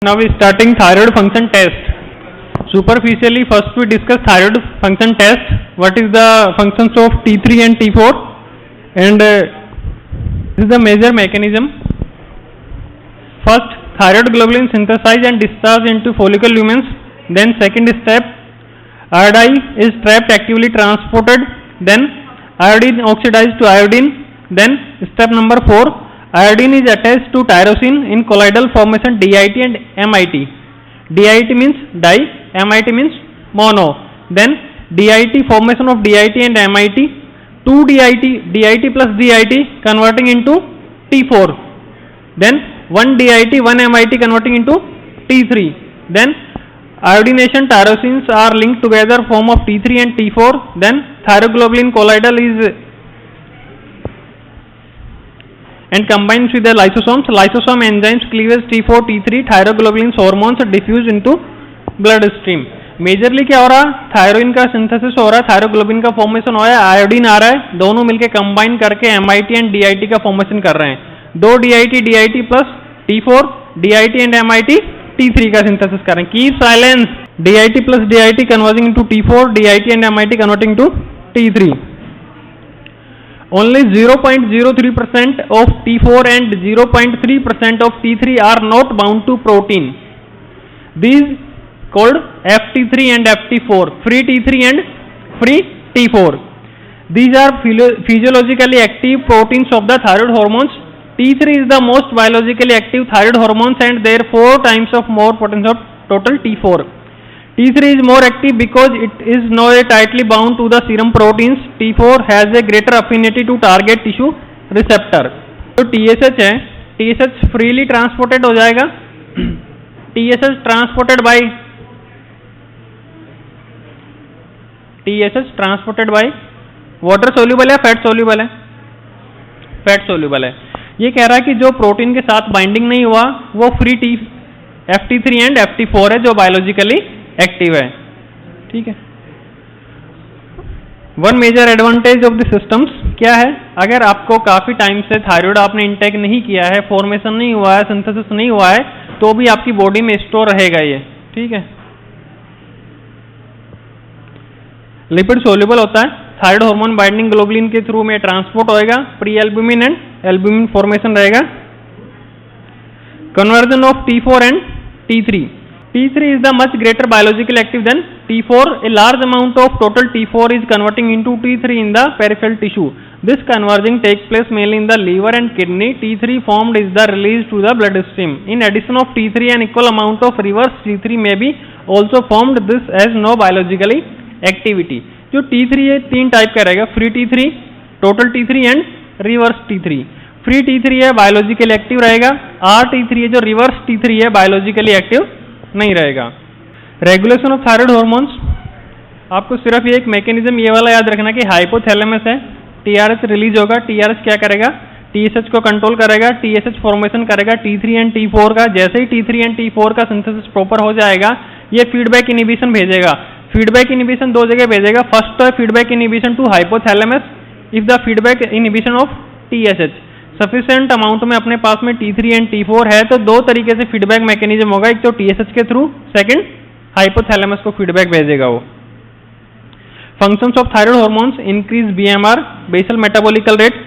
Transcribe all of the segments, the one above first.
Now we starting thyroid function test. Superficially, first we discuss thyroid function test. What is the functions of T3 and T4, and this is the major mechanism. First, thyroid globulin synthesized and discharged into follicle lumens. Then second step, iodine is trapped, actively transported. Then iodine oxidized to iodine. Then step number 4. Iodine is attached to tyrosine in colloidal formation DIT and MIT. DIT means di, MIT means mono. Then DIT, formation of DIT and MIT, 2 DIT plus DIT converting into T4. Then 1 DIT, 1 MIT converting into T3. Then iodination tyrosines are linked together form of T3 and T4. Then thyroglobulin colloidal is and combines with the lysosomes. Lysosome enzymes cleavage T4, T3, thyroglobulin hormones diffuse into blood stream. Majorly क्या हो रहा है, थायरोइन का synthesis हो रहा है, थायरोग्लोबिन का formation हो रहा है, आयोडीन आ रहा है, दोनों मिलके कंबाइन करके एमआईटी एंड डीआईटी का फॉर्मेशन कर रहे हैं. 2 DIT plus T4, DIT and MIT T3 का सिंथेसिस कर रहे हैं. Keep silence. DIT plus DIT converging into T4, DIT and MIT converting to T3. Only 0.03% of T4 and 0.3% of T3 are not bound to protein. These called FT3 and FT4, free T3 and free T4. These are physiologically active proteins of the thyroid hormones. T3 is the most biologically active thyroid hormones and there are 4 times of more potential of total T4. T3 is more active because it is now tightly bound to the serum proteins. T4 has a greater affinity to target tissue receptor. तो TSH है, TSH freely transported हो जाएगा. TSH transported by water soluble है, fat soluble है, fat soluble है. ये कह रहा है कि जो प्रोटीन के साथ बाइंडिंग नहीं हुआ वो फ्री FT3 एंड FT4 है जो बायोलॉजिकली एक्टिव है. ठीक है. One major advantage of the systems क्या है, अगर आपको काफी टाइम से थायराइड आपने इंटेक नहीं किया है, फॉर्मेशन नहीं हुआ है, सिंथेसिस नहीं हुआ है, तो भी आपकी बॉडी में स्टोर रहेगा ये. ठीक है. लिपिड सोल्यूबल होता है. थायराइड हार्मोन बाइंडिंग ग्लोबुलिन के थ्रू में ट्रांसपोर्ट होएगा. Pre albumin and albumin formation रहेगा. Conversion of T4 and T3. T3 is the much greater biologically active than T4. A large amount of total T4 is converting into T3 in the peripheral tissue. This converging takes place mainly in the liver and kidney. T3 formed is the release to the bloodstream. In addition of T3, an equal amount of reverse T3 may be also formed. This has no biologically activity. जो T3 है 3 type का रहेगा, free T3, total T3 and reverse T3. Free T3 है biologically active रहेगा. RT3 है जो reverse T3 है biologically active नहीं रहेगा. रेगुलेशन ऑफ थायराइड हार्मोन्स, आपको सिर्फ ये एक मैकेनिज्म ये वाला याद रखना कि हाइपोथैलेमस है, टीआरएच रिलीज होगा. टीआरएच क्या करेगा, टीएसएच को कंट्रोल करेगा, टीएसएच फॉर्मेशन करेगा T3 एंड T4 का. जैसे ही T3 एंड T4 का सिंथेसिस प्रॉपर हो जाएगा ये फीडबैक इनहिबिशन भेजेगा. फीडबैक इनहिबिशन 2 जगह भेजेगा. फर्स्ट है feedback inhibition to hypothalamus if the feedback inhibition of TSH sufficient amount में अपने पास में T3 एंड T4 है, तो 2 तरीके से फीडबैक मैकेनिज्म होगा. एक तो TSH के थ्रू, सेकंड हाइपोथैलेमस को फीडबैक भेजेगा वो. Functions of thyroid hormones increase BMR, basal metabolical rate.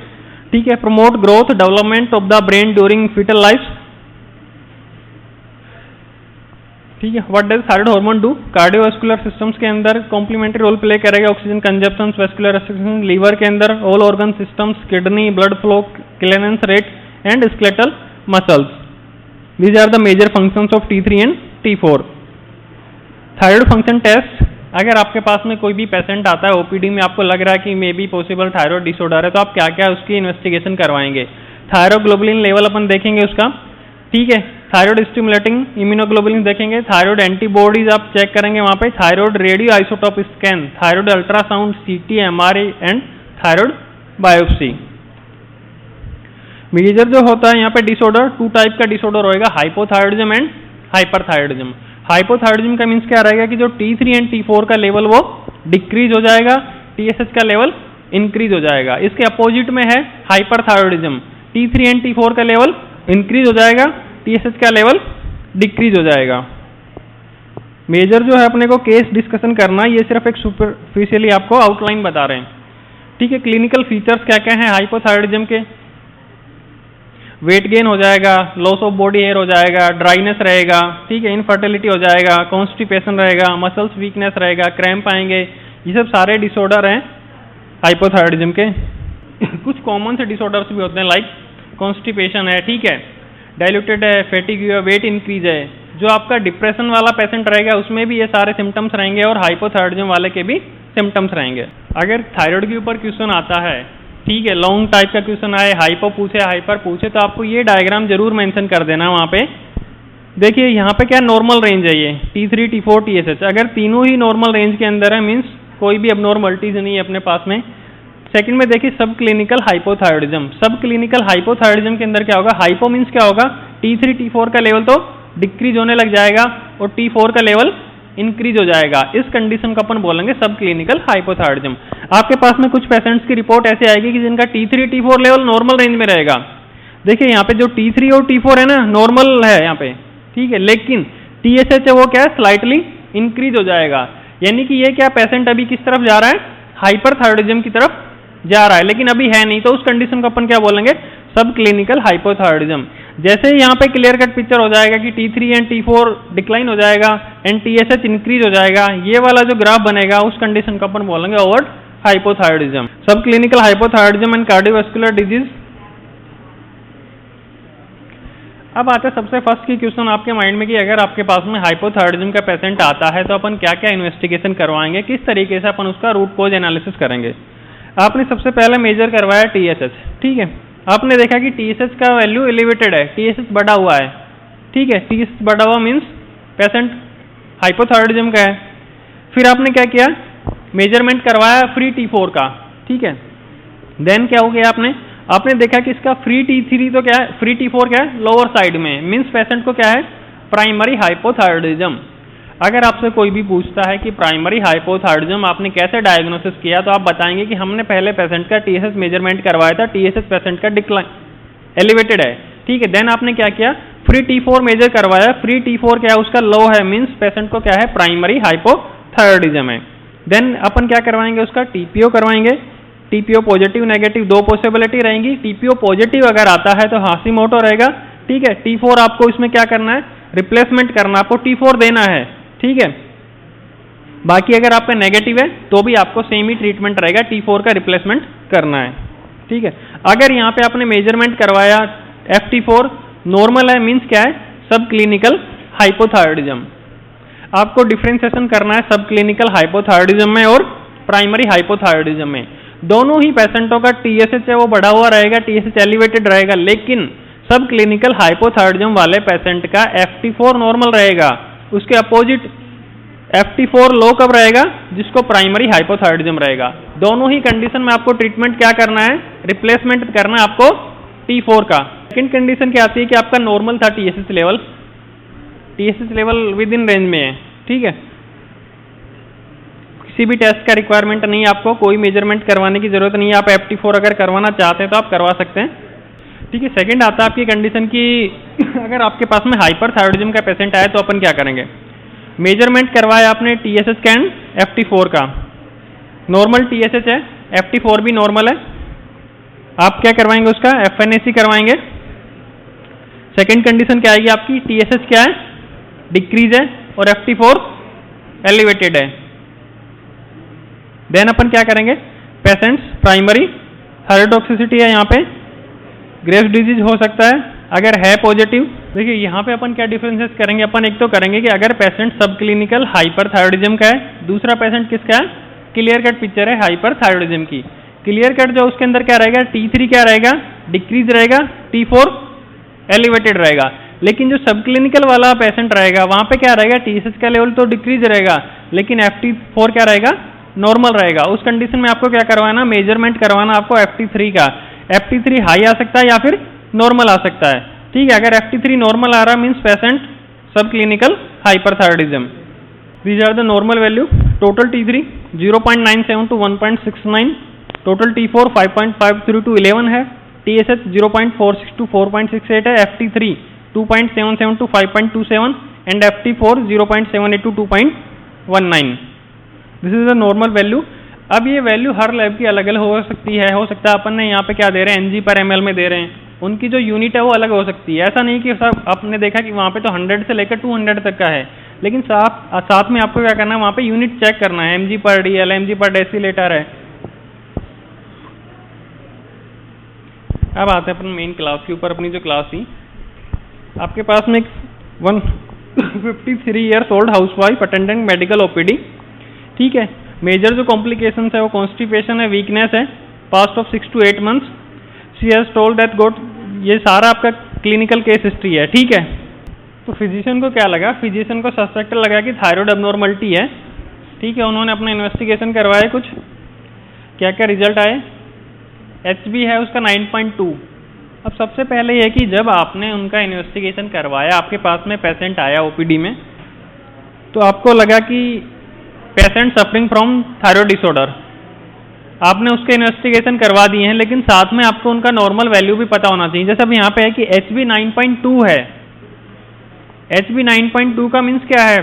ठीक है. Promote growth development of the brain during fetal life. ठीक है. What does thyroid hormone do, cardiovascular systems के अंदर कॉम्प्लीमेंट्री रोल प्ले करेगा. Oxygen consumption, vascular restriction, liver के अंदर all organ systems, kidney, blood flow, clearance rate and skeletal muscles. These are the major functions of T3 and T4. Thyroid function test, अगर आपके पास में कोई भी patient आता है ओपीडी में, आपको लग रहा है कि may be possible thyroid disorder है, तो आप क्या क्या उसकी इन्वेस्टिगेशन करवाएंगे. थायरोग्लोबुलिन लेवल अपन देखेंगे उसका. ठीक है. थायराइड स्टिमुलेटिंग इम्यूनोग्लोबुलिन देखेंगे. थायराइड एंटीबॉडीज आप चेक करेंगे वहां पे. Thyroid radio isotope scan, thyroid ultrasound, CT, MRI and thyroid biopsy. Major जो होता है यहाँ पे डिसऑर्डर, 2 टाइप का डिसऑर्डर होएगा, हाइपोथायरॉइडिज्म एंड हाइपरथायरॉइडिज्म. हाइपोथायरॉइडिज्म का मीन्स क्या रहेगा कि जो T3 एंड T4 का लेवल वो डिक्रीज हो जाएगा, TSH का लेवल इंक्रीज हो जाएगा. इसके अपोजिट में है हाइपरथायरॉइडिज्म. T3 एंड T4 का लेवल इंक्रीज हो जाएगा, TSH का लेवल डिक्रीज हो जाएगा। मेजर जो है अपने को केस डिस्कशन करना, ये सिर्फ एक सुपरफिशियली आपको आउटलाइन बता रहे हैं, ठीक है। क्लिनिकल फीचर्स क्या क्या हैं हाइपोथायरॉयडिज्म के? वेट गेन हो जाएगा, लॉस ऑफ बॉडी हेयर हो जाएगा, ड्राइनेस रहेगा, ठीक है, इनफर्टिलिटी हो जाएगा, कॉन्स्टिपेशन रहेगा, मसल्स वीकनेस रहेगा, क्रैम्प आएंगे, ये सब सारे डिसऑर्डर हैं हाइपोथायरॉयडिज्म के। कुछ कॉमन से डिसऑर्डर्स भी होते हैं, लाइक कॉन्स्टिपेशन है, ठीक है, डाइल्यूटेड है, फैटिग है, वेट इंक्रीज है। जो आपका डिप्रेशन वाला पेशेंट रहेगा उसमें भी ये सारे सिम्टम्स रहेंगे और हाइपोथायरॉयडिज्म वाले के भी सिम्टम्स रहेंगे। अगर थायराइड के ऊपर क्वेश्चन आता है, ठीक है, लॉन्ग टाइप का क्वेश्चन आए, हाइपो पूछे, हाइपर पूछे, तो आपको ये डायग्राम जरूर मेंशन कर देना वहाँ पे। देखिए यहाँ पे क्या नॉर्मल रेंज है, ये T3, T4, TSH, अगर तीनों ही नॉर्मल रेंज के अंदर है मीन्स कोई भी अबनॉर्मलिटीज नहीं है अपने पास में। सेकंड में देखिए सब क्लिनिकल हाइपोथायरॉयडिज्म, सब क्लिनिकल हाइपोथायरॉयडिज्म के अंदर क्या होगा, हाइपो मीन्स क्या होगा, T3, T4 का लेवल तो डिक्रीज होने लग जाएगा और T4 का लेवल इंक्रीज हो जाएगा। इस कंडीशन को अपन बोलेंगे सब क्लिनिकल हाइपोथायरॉयडिज्म। आपके पास में कुछ पेशेंट्स की रिपोर्ट ऐसे आएगी कि जिनका T3, T4 level normal range में रहेगा। देखिए यहाँ पे जो T3 और T4 है ना नॉर्मल है यहाँ पे, ठीक है, लेकिन TSH है वो क्या है, स्लाइटली इंक्रीज हो जाएगा। यानी कि ये क्या पेशेंट अभी किस तरफ जा रहा है, हाइपरथायरॉयडिज्म की तरफ जा रहा है, लेकिन अभी है नहीं, तो उस कंडीशन को अपन क्या बोलेंगे, सब क्लिनिकल हाइपोथायरॉयडिज्म। जैसे ही यहाँ पे क्लियर कट पिक्चर हो जाएगा कि T3 एंड T4 डिक्लाइन हो जाएगा एंड TSH इंक्रीज हो जाएगा, ये वाला जो ग्राफ बनेगा उस कंडीशन को अपन बोलेंगे ओवर्ट हाइपोथायरॉयडिज्म। सब clinical hypothyroidism and cardiovascular disease. अब आते हैं सबसे फर्स्ट की क्वेश्चन आपके माइंड में कि अगर आपके पास में हाइपोथायरॉयडिज्म का पेशेंट आता है तो अपन क्या क्या इन्वेस्टिगेशन करवाएंगे, किस तरीके से अपन उसका रूट कॉज एनालिसिस करेंगे। आपने सबसे पहले मेजर करवाया TSH, ठीक है, आपने देखा कि TSH का वैल्यू एलिवेटेड है, TSH बढ़ा हुआ है, ठीक है, TSH बढ़ा हुआ मीन्स पेशेंट हाइपोथायरॉयडिज्म का है। फिर आपने क्या किया, मेजरमेंट करवाया फ्री T4 का, ठीक है, देन क्या हो गया, आपने देखा कि इसका फ्री T3 तो क्या है, फ्री T4 क्या है, लोअर साइड में, मीन्स पेशेंट को क्या है, प्राइमरी हाइपोथायरॉयडिज्म। अगर आपसे कोई भी पूछता है कि प्राइमरी हाइपोथायरॉयडिज्म आपने कैसे डायग्नोसिस किया, तो आप बताएंगे कि हमने पहले पेशेंट का TSH मेजरमेंट करवाया था, TSH पेशेंट का डिक्लाइन एलिवेटेड है, ठीक है, देन आपने क्या किया, फ्री T4 मेजर करवाया, फ्री T4 क्या है, उसका लो है, मीन्स पेशेंट को क्या है, प्राइमरी हाइपोथायरॉयडिज्म है। देन अपन क्या करवाएंगे, उसका TPO करवाएंगे। TPO पॉजिटिव नेगेटिव दो पॉसिबिलिटी रहेंगी। TPO पॉजिटिव अगर आता है तो हाशिमोटो रहेगा, ठीक है, T4 आपको इसमें क्या करना है, रिप्लेसमेंट करना, आपको T4 देना है, ठीक है। बाकी अगर आपका नेगेटिव है तो भी आपको सेम ही ट्रीटमेंट रहेगा, T4 का रिप्लेसमेंट करना है, ठीक है। अगर यहाँ पे आपने मेजरमेंट करवाया FT4 नॉर्मल है, मीन्स क्या है, सब क्लिनिकल हाइपोथायरॉयडिज्म। आपको डिफ्रेंसिएशन करना है सब क्लिनिकल हाइपोथायरॉयडिज्म में और प्राइमरी हाइपोथायरॉयडिज्म में। दोनों ही पेशेंटों का TSH है वो बढ़ा हुआ रहेगा, TSH एलिवेटेड रहेगा, लेकिन सब क्लिनिकल हाइपोथायरॉयडिज्म वाले पेशेंट का FT4 नॉर्मल रहेगा। उसके अपोजिट FT4 लो कब रहेगा, जिसको प्राइमरी हाइपोथायरॉयडिज्म रहेगा। दोनों ही कंडीशन में आपको ट्रीटमेंट क्या करना है, रिप्लेसमेंट करना है आपको T4 का। सेकेंड कंडीशन क्या आती है कि आपका नॉर्मल था TSH level with in range में है, ठीक है, किसी भी टेस्ट का रिक्वायरमेंट नहीं है, आपको कोई मेजरमेंट करवाने की जरूरत नहीं है। आप FT4 अगर करवाना चाहते हैं तो आप करवा सकते हैं, ठीक है। सेकंड आता है आपकी कंडीशन की अगर आपके पास में हाइपरथायरॉयडिज्म का पेशेंट आए तो अपन क्या करेंगे, मेजरमेंट करवाया आपने TSH का एंड FT4 का, नॉर्मल TSH है, FT4 भी नॉर्मल है, आप क्या करवाएंगे, उसका FNAC करवाएंगे। सेकंड कंडीशन क्या आएगी आपकी, TSH क्या है, डिक्रीज है और FT4 एलिवेटेड है। देन अपन क्या करेंगे, पेशेंट्स प्राइमरी थायरॉयडोटॉक्सिसिटी है, यहाँ पे ग्रेव्स डिजीज हो सकता है अगर है पॉजिटिव। देखिए यहाँ पे अपन क्या डिफरेंसेस करेंगे, अपन एक तो करेंगे कि अगर पेशेंट सब क्लिनिकल हाइपरथायरॉयडिज्म का है, दूसरा पेशेंट किसका है, क्लियर कट पिक्चर है हाइपरथायरॉयडिज्म की। क्लियर कट जो उसके अंदर क्या रहेगा, T3 क्या रहेगा, डिक्रीज रहेगा, T4 एलिवेटेड रहेगा। लेकिन जो सब क्लिनिकल वाला पेशेंट रहेगा वहां पे क्या रहेगा, TSH का लेवल तो डिक्रीज रहेगा लेकिन FT4 क्या रहेगा, नॉर्मल रहेगा। उस कंडीशन में आपको क्या करवाना, मेजरमेंट करवाना आपको FT3 का। FT3 हाई आ सकता है या फिर नॉर्मल आ सकता है, ठीक है। अगर FT3 नॉर्मल आ रहा means patient sub clinical hyperthyroidism. These are the normal value. Total T3 0.97 to 1.69, total T4 5.53 to 11 है, TSH 0.46 to 4.68 है, FT3 2.77 to 5.27 and FT4 0.78 to 2.19. This is the normal value. अब ये वैल्यू हर lab की अलग अलग हो सकती है। हो सकता है अपन ने यहाँ पे क्या दे रहे हैं, Ng/ml में दे रहे हैं, उनकी जो यूनिट है वो अलग हो सकती है। ऐसा नहीं कि सब आपने देखा कि वहाँ पे तो 100 से लेकर 200 तक का है, लेकिन साथ में आपको क्या करना है, वहाँ पे यूनिट चेक करना है, mg/dl, mg/डेसीलीटर है। अब आते हैं अपन मेन क्लास के ऊपर। अपनी जो क्लास थी, आपके पास में 153 years old housewife attending medical OPD, ठीक है। मेजर जो कॉम्प्लिकेशन है वो कॉन्स्टिपेशन है, वीकनेस है, past of 6 to 8 months, she has told that goat, ये सारा आपका क्लिनिकल केस हिस्ट्री है, ठीक है। तो फिजिशियन को क्या लगा, फिजिशियन को सस्पेक्ट लगा कि थायराइड अबनॉर्मलिटी है, ठीक है। उन्होंने अपना इन्वेस्टिगेशन करवाया, कुछ क्या क्या रिजल्ट आए। HB है उसका 9.2। अब सबसे पहले ये कि जब आपने उनका इन्वेस्टिगेशन करवाया, आपके पास में पेशेंट आया ओपीडी में, तो आपको लगा कि patient suffering from thyroid disorder, आपने उसके इन्वेस्टिगेशन करवा दिए हैं, लेकिन साथ में आपको उनका नॉर्मल वैल्यू भी पता होना चाहिए। जैसे अब यहाँ पे है कि HB 9.2 है। HB 9.2 का मीन्स क्या है,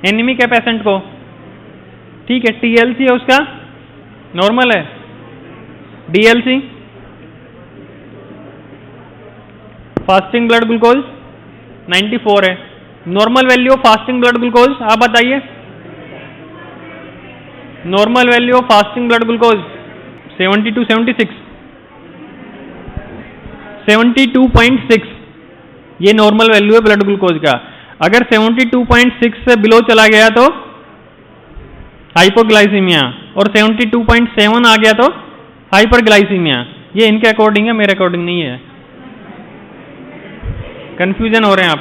एनीमिक है पेशेंट को, ठीक है। TLC है उसका नॉर्मल है, DLC फास्टिंग ब्लड ग्लूकोज 94 है। Normal value of fasting blood glucose आप बताइए, normal value of fasting blood glucose 72, 76, 72.6, ये नॉर्मल वैल्यू है ब्लड ग्लूकोज का। अगर 72.6 से बिलो चला गया तो हाइपोग्लाइसीमिया, और 72.7 आ गया तो हाइपरग्लाइसीमिया। ये इनके अकॉर्डिंग है, मेरे अकॉर्डिंग नहीं है। कंफ्यूजन हो रहे हैं आप।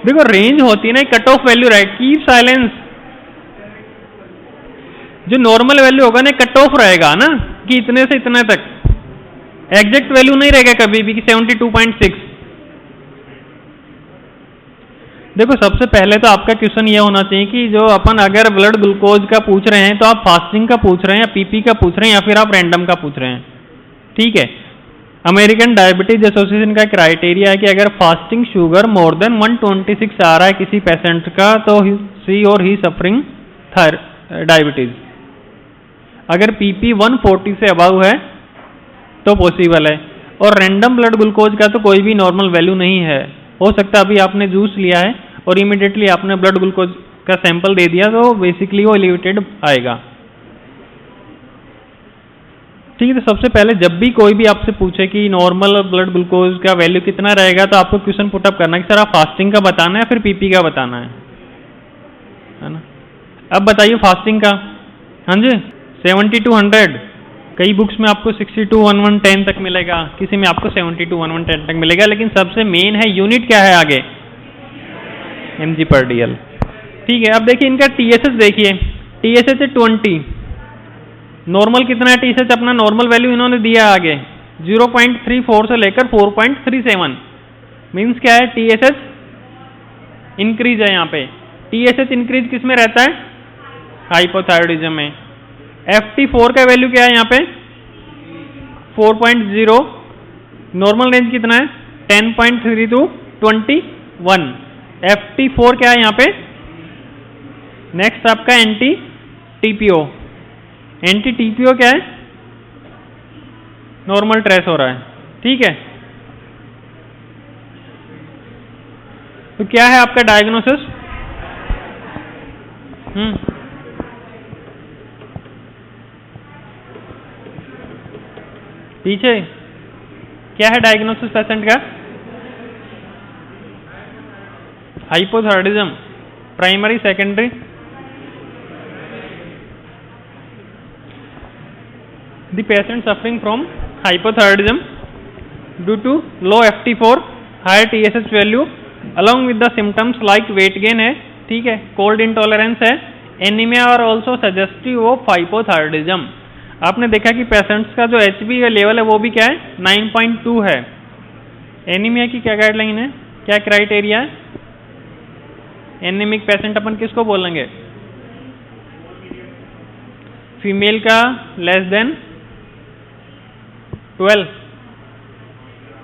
देखो रेंज होती है ना, कट ऑफ वैल्यू रहेगा, कीप साइलेंस। जो नॉर्मल वैल्यू होगा ना, कट ऑफ रहेगा ना, कि इतने से इतने तक, एग्जैक्ट वैल्यू नहीं रहेगा कभी भी कि 72.6। देखो सबसे पहले तो आपका क्वेश्चन ये होना चाहिए कि जो अपन अगर ब्लड ग्लूकोज का पूछ रहे हैं तो आप फास्टिंग का पूछ रहे हैं, या पीपी का पूछ रहे हैं, या फिर आप रैंडम का पूछ रहे हैं, ठीक है। अमेरिकन डायबिटीज एसोसिएशन का क्राइटेरिया है कि अगर फास्टिंग शुगर मोर देन 126 आ रहा है किसी पेशेंट का, तो सी और ही सफरिंग डायबिटीज। अगर पीपी 140 से अबव है तो पॉसिबल है। और रैंडम ब्लड ग्लूकोज का तो कोई भी नॉर्मल वैल्यू नहीं है। हो सकता है अभी आपने जूस लिया है और इमीडिएटली आपने ब्लड ग्लूकोज का सैंपल दे दिया, तो बेसिकली वो एलिवेटेड आएगा, ठीक है। तो सबसे पहले जब भी कोई भी आपसे पूछे कि नॉर्मल ब्लड ग्लूकोज का वैल्यू कितना रहेगा, तो आपको क्वेश्चन पुटअप करना है कि सर आप फास्टिंग का बताना है फिर पीपी का बताना है ना। अब बताइए फास्टिंग का। हाँ जी, 70 to 100, कई बुक्स में आपको 60 to 1110 तक मिलेगा, किसी में आपको 70 to 1110 तक मिलेगा, लेकिन सबसे मेन है यूनिट क्या है आगे, mg/dl, ठीक है। अब देखिए इनका TSH देखिए, TSH है 20, नॉर्मल कितना है TSH, अपना नॉर्मल वैल्यू इन्होंने दिया आगे 0.34 से लेकर 4.37, मीन्स क्या है, TSH इंक्रीज है यहाँ पे। TSH इंक्रीज किस में रहता है, हाइपोथायरॉयडिज्म में। FT4 का वैल्यू क्या है यहाँ पे 4.0, नॉर्मल रेंज कितना है 10.3 to 21। FT4 क्या है यहाँ पे। नेक्स्ट आपका एंटी TPO, एंटी TPO क्या है, नॉर्मल ट्रेस हो रहा है, ठीक है। तो क्या है आपका डायग्नोसिस, पीछे क्या है डायग्नोसिस पेशेंट का, hypothyroidism, primary secondary, the patient suffering from hypothyroidism due to low FT4, higher TSH value along with the symptoms like weight gain है, ठीक है, cold intolerance है, anemia और also suggestive of hypothyroidism। आपने देखा कि patients का जो HB का लेवल है वो भी क्या है 9.2 है। एनीमिया की क्या गाइडलाइन है, क्या क्राइटेरिया है, एनीमिक पेशेंट अपन किसको बोलेंगे, फीमेल का लेस देन 12,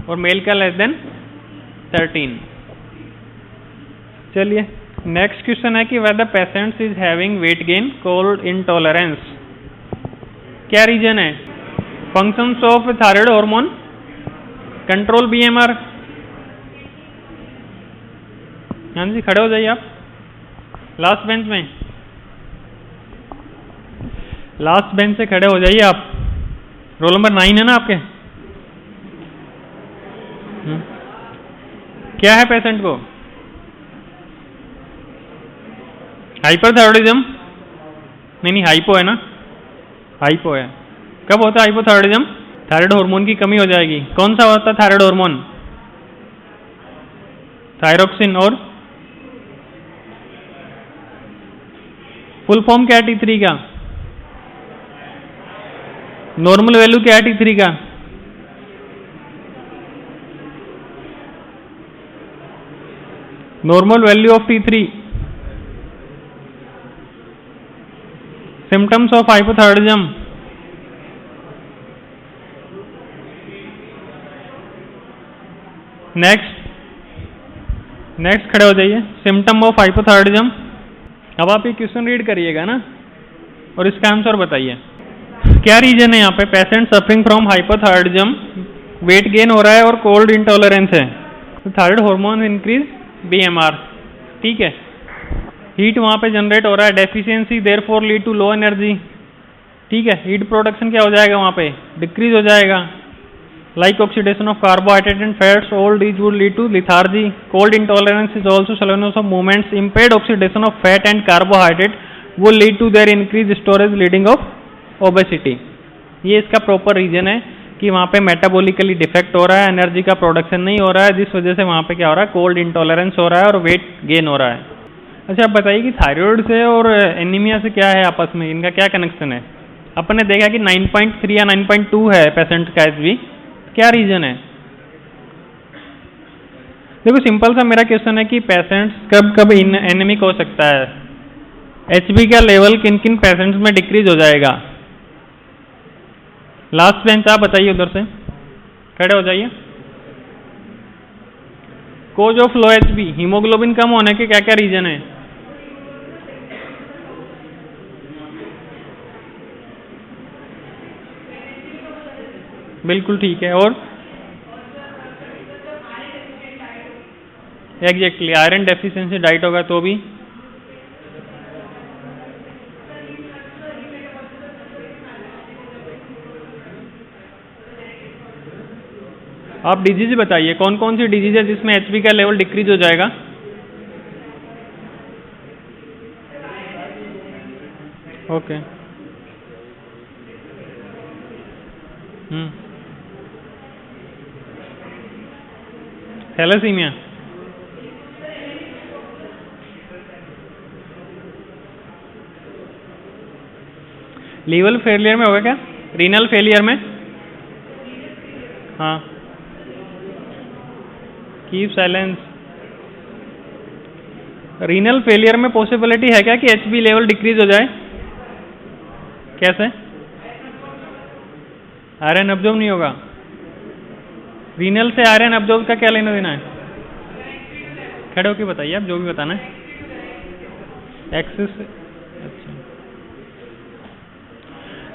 और मेल का लेस देन 13। चलिए नेक्स्ट क्वेश्चन है कि whether patients is having weight gain cold intolerance, क्या रीजन है? Functions of thyroid hormone, control BMR. हाँ जी, खड़े हो जाइए आप लास्ट बेंच में, लास्ट बेंच से खड़े हो जाइए आप। रोल नंबर 9 है ना आपके? क्या है पेशेंट को? हाइपरथायरॉइडिज्म? नहीं, हाइपो है ना, हाइपो है। कब होता है हाइपोथायरॉइडिज्म? थायराइड हार्मोन की कमी हो जाएगी। कौन सा होता है थायराइड हार्मोन? थायरोक्सिन। और फुल फॉर्म क्या है T3 का? नॉर्मल वैल्यू क्या है T3 का? Normal value of T3। Symptoms of hypothyroidism, next खड़े हो जाइए। Symptom of hypothyroidism. अब आप ये क्वेश्चन रीड करिएगा ना और इसका आंसर बताइए। क्या रीजन है यहाँ पे? Patient suffering from hypothyroidism, weight gain हो रहा है और कोल्ड इंटॉलरेंस है। थायराइड हार्मोन इंक्रीज बीएमआर, ठीक है। हीट वहाँ पे जनरेट हो रहा है, deficiency therefore lead to low energy, ठीक है। हीट प्रोडक्शन क्या हो जाएगा वहाँ पे? डिक्रीज हो जाएगा। Like oxidation of carbohydrate and fats, old age would lead to lethargy. Cold intolerance is also slowness of movements, impaired oxidation of fat and carbohydrate वो lead to their increase storage leading of obesity. ये इसका proper reason है कि वहाँ पे metabolically defect हो रहा है, एनर्जी का प्रोडक्शन नहीं हो रहा है, जिस वजह से वहाँ पे क्या हो रहा है? कोल्ड इंटॉलरेंस हो रहा है और वेट गेन हो रहा है। अच्छा, आप बताइए कि थायराइड से और एनीमिया से क्या है आपस में, इनका क्या कनेक्शन है? अपन ने देखा कि 9.3 या 9.2 है पेशेंट का एचबी, क्या रीजन है? देखो सिंपल सा मेरा क्वेश्चन है कि पेशेंट्स कब कब एनीमिक हो सकता है, एचबी का लेवल किन किन पेशेंट्स में डिक्रीज हो जाएगा। लास्ट बेंच आप बताइए, उधर से खड़े हो जाइए। Cause of low Hb, hemoglobin कम होने के क्या क्या रीजन है? बिल्कुल ठीक है। और एग्जैक्टली आयरन डेफिशिएंसी डाइट होगा तो भी। आप डिजीज बताइए, कौन कौन सी डिजीज है जिसमें एचबी का लेवल डिक्रीज हो जाएगा? ओके। थैलेसीमिया, लीवर फेलियर में होगा क्या? रीनल फेलियर में? हाँ, कीप साइलेंस। रीनल फेलियर में पॉसिबिलिटी है क्या कि एचबी लेवल डिक्रीज हो जाए? कैसे? आयरन अब्जॉर्ब नहीं होगा। रीनल से आयरन अब्जॉर्ब का क्या लेना देना है? खड़े होके बताइए आप, जो भी बताना है। एक्सेस, अच्छा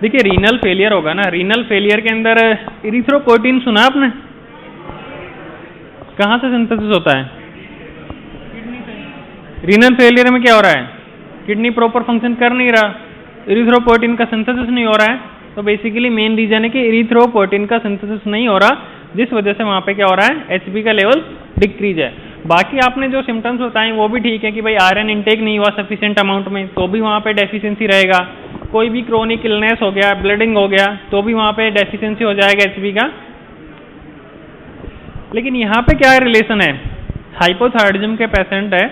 देखिए रीनल फेलियर होगा ना, रीनल फेलियर के अंदर इरिथ्रोपोइटिन सुना आपने? कहाँ से सिंथेसिस होता है? किडनी से। रीनल फेलियर में क्या हो रहा है? किडनी प्रॉपर फंक्शन कर नहीं रहा, इरिथ्रोपोइटिन का सिंथेसिस नहीं हो रहा है। तो बेसिकली मेन रीजन है कि इरिथ्रोपोइटिन का सिंथेसिस नहीं हो रहा, जिस वजह से वहाँ पे क्या हो रहा है? एचबी का लेवल डिक्रीज है। बाकी आपने जो सिम्टम्स बताए वो भी ठीक है कि भाई आयरन इंटेक नहीं हुआ सफिशिएंट अमाउंट में, तो भी वहाँ पे डेफिशिएंसी रहेगा। कोई भी क्रोनिक इलनेस हो गया, ब्लीडिंग हो गया, तो भी वहाँ पे डेफिशिएंसी हो जाएगा एचबी का। लेकिन यहाँ पे क्या रिलेशन है? हाइपोथायरॉइडिज्म के पेशेंट है,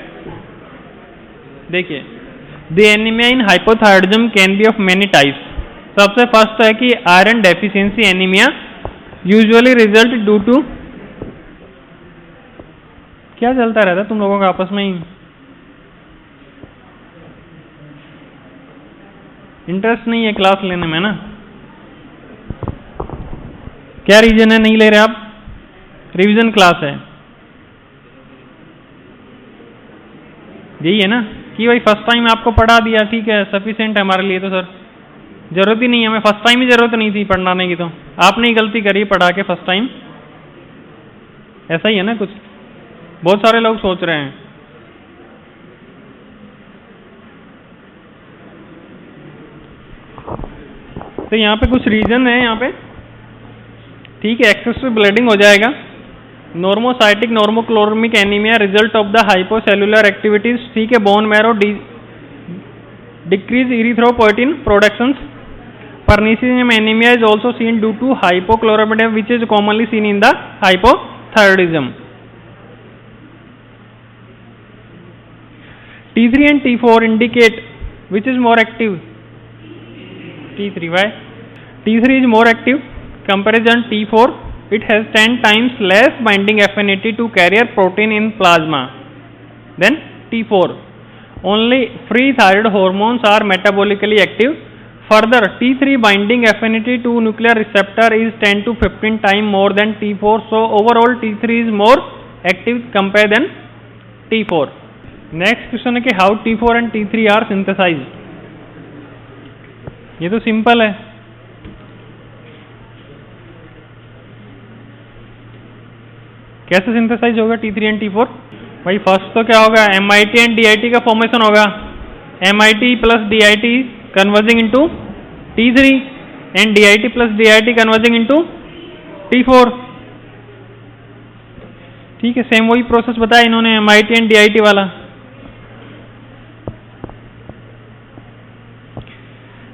देखिए the anaemia in hypothyroidism can be of many types. सबसे फर्स्ट है कि iron deficiency anaemia usually result due to, क्या चलता रहता है तुम लोगों का आपस में ही? इंटरेस्ट नहीं है क्लास लेने में ना? क्या रीजन है नहीं ले रहे आप? रिवीजन क्लास है, यही है ना कि भाई फर्स्ट टाइम आपको पढ़ा दिया, ठीक है, सफिशिएंट है हमारे लिए। तो सर जरूरत ही नहीं है, हमें फर्स्ट टाइम ही जरूरत नहीं थी पढ़ाने की, तो आपने ही गलती करी पढ़ा के फर्स्ट टाइम। ऐसा ही है ना, कुछ बहुत सारे लोग सोच रहे हैं। तो यहाँ पे कुछ रीजन है यहाँ पे, ठीक है। एक्सेसिव ब्लीडिंग हो जाएगा, normocytic normochromic anaemia result of the hypocellular activities, ठीक है। Bone marrow decrease erythropoietin productions. Pernicious anaemia is also seen due to hypochlorhydria which is commonly seen in the hypothyroidism. T3 and T4 indicate which is more active? T3. Why? T3 is more active comparison T4. It has 10 times less binding affinity to carrier protein in plasma than T4. Only free thyroid hormones are metabolically active. Further, T3 binding affinity to nuclear receptor is 10 to 15 times more than T4. So overall T3 is more active compared than T4. Next question है कि how T4 and T3 are synthesise. ये तो simple है, कैसे synthesise होगा T3 and T4? भाई first तो क्या होगा, MIT एंड DIT का फॉर्मेशन होगा, MIT plus DIT converging into T3 and DIT plus DIT converging into T4, ठीक है। सेम वही प्रोसेस बताया इन्होंने MIT एंड DIT वाला।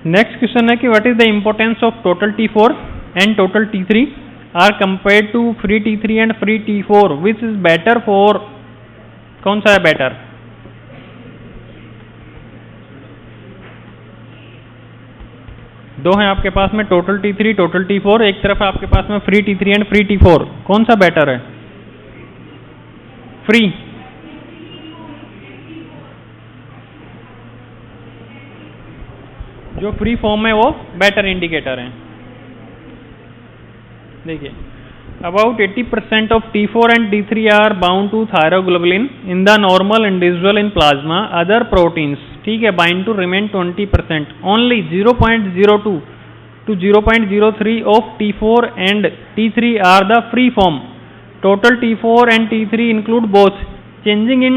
नेक्स्ट क्वेश्चन है कि what is the importance of total T4 and total T3 are compare to free T3 and free T4, which is better for, कौन सा है बेटर? दो है आपके पास में, टोटल T3 टोटल T4, एक तरफ आपके पास में free T3 and free T4, कौन सा बेटर है? फ्री। जो फ्री फॉर्म है वो बेटर इंडिकेटर है। देखिए, about 80% of T4 and T3 are bound to thyroglobulin in the normal individual in plasma. Other proteins, ठीक है, bind to remain 20%। Only 0.02 to 0.03 of T4 and T3 are the free form. Total T4 and T3 include both. Changing in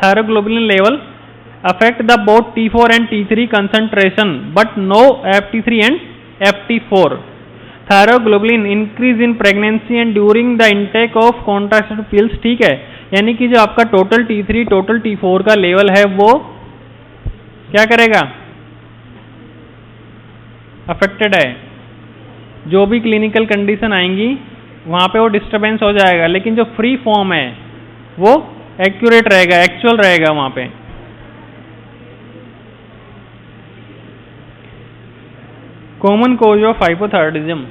thyroglobulin level affect the both T4 and T3 concentration, but no FT3 and FT4. Thyroglobulin increase in pregnancy and during the intake of contraceptive pills, ठीक है। यानी कि जो आपका total T3 total T4 का level है वो क्या करेगा, अफेक्टेड है। जो भी क्लिनिकल कंडीशन आएंगी वहां पे वो डिस्टरबेंस हो जाएगा, लेकिन जो फ्री फॉर्म है वो एक्यूरेट रहेगा, एक्चुअल रहेगा वहां पे। Common cause of hypothyroidism,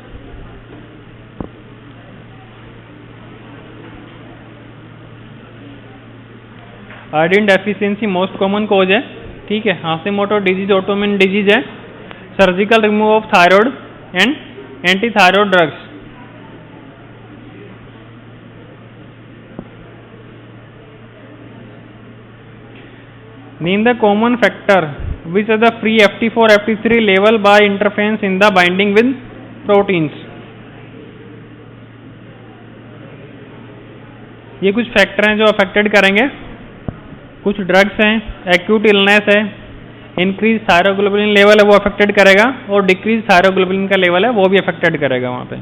iodine deficiency most common cause है, ठीक है। हाशिमोटो डिजीज ऑटोइम्यून डिजीज है। Surgical remove of thyroid and anti thyroid drugs. Name the common factor which are the free FT4 FT3 level by interference in the binding with proteins. ये कुछ factor हैं जो affected करेंगे, कुछ drugs हैं, acute illness है, increase thyroglobulin level है वो अफेक्टेड करेगा, और डिक्रीज थायरोग्लोबुलिन का लेवल है वो भी अफेक्टेड करेगा वहाँ पे।